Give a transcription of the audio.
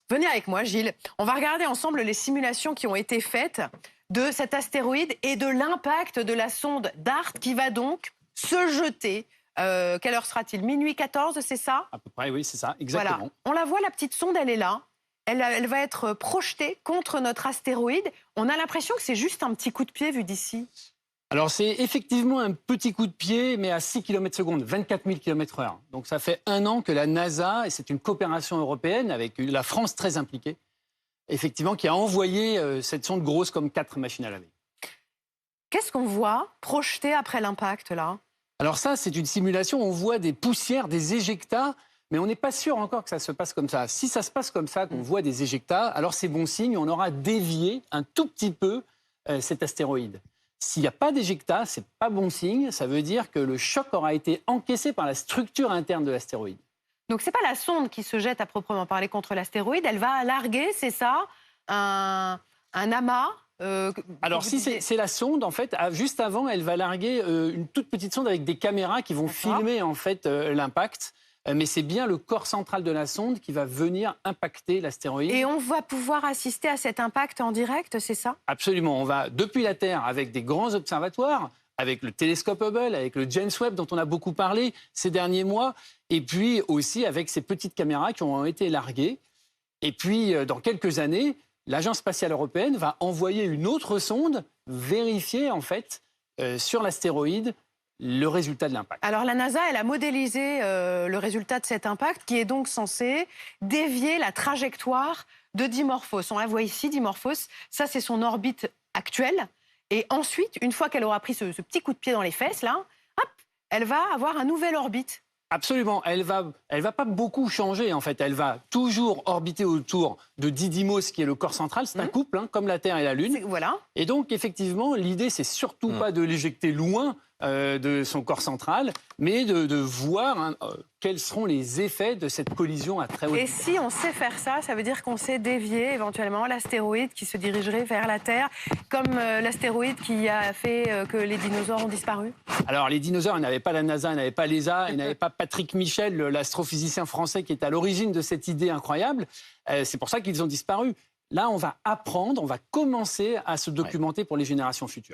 Venez avec moi, Gilles. On va regarder ensemble les simulations qui ont été faites de cet astéroïde et de l'impact de la sonde DART qui va donc se jeter. Quelle heure sera-t-il? Minuit 14, c'est ça? À peu près, oui, c'est ça, Voilà. exactement. On la voit, la petite sonde, elle est là. Elle va être projetée contre notre astéroïde. On a l'impression que c'est juste un petit coup de pied vu d'ici. Alors, c'est effectivement un petit coup de pied, mais à 6 km secondes, 24 000 km/h. Donc, ça fait 1 an que la NASA, et c'est une coopération européenne avec la France très impliquée, effectivement, qui a envoyé cette sonde grosse comme 4 machines à laver. Qu'est-ce qu'on voit projeté après l'impact, là? Alors ça, c'est une simulation, on voit des poussières, des éjectats, mais on n'est pas sûr encore que ça se passe comme ça. Si ça se passe comme ça, qu'on voit des éjectats, alors c'est bon signe, on aura dévié un tout petit peu cet astéroïde. S'il n'y a pas d'éjectats, c'est pas bon signe, ça veut dire que le choc aura été encaissé par la structure interne de l'astéroïde. Donc, c'est pas la sonde qui se jette à proprement parler contre l'astéroïde. Elle va larguer, c'est ça, un amas. Alors si c'est la sonde, en fait, juste avant, elle va larguer une toute petite sonde avec des caméras qui vont filmer en fait l'impact. Mais c'est bien le corps central de la sonde qui va venir impacter l'astéroïde. Et on va pouvoir assister à cet impact en direct, c'est ça? Absolument. On va, depuis la Terre, avec des grands observatoires, avec le télescope Hubble, avec le James Webb dont on a beaucoup parlé ces derniers mois, et puis aussi avec ces petites caméras qui ont été larguées. Et puis, dans quelques années, l'Agence spatiale européenne va envoyer une autre sonde vérifier, en fait, sur l'astéroïde, le résultat de l'impact. Alors la NASA, elle a modélisé le résultat de cet impact qui est donc censé dévier la trajectoire de Dimorphos. On la voit ici, Dimorphos, ça c'est son orbite actuelle. Et ensuite, une fois qu'elle aura pris ce petit coup de pied dans les fesses, là, hop, elle va avoir un nouvel orbite. Absolument, elle va pas beaucoup changer en fait, elle va toujours orbiter autour de Didymos qui est le corps central, c'est un couple hein, comme la Terre et la Lune. Voilà. Et donc effectivement, l'idée c'est surtout pas de l'éjecter loin de son corps central, mais de voir hein, quels seront les effets de cette collision à très haute Et vitesse. si on sait faire ça, ça veut dire qu'on sait dévier éventuellement l'astéroïde qui se dirigerait vers la Terre, comme l'astéroïde qui a fait que les dinosaures ont disparu? Alors les dinosaures, ils n'avaient pas la NASA, ils n'avaient pas l'ESA, ils n'avaient pas Patrick Michel, l'astrophysicien français qui est à l'origine de cette idée incroyable. C'est pour ça qu'ils ont disparu. Là, on va apprendre, on va commencer à se documenter pour les générations futures.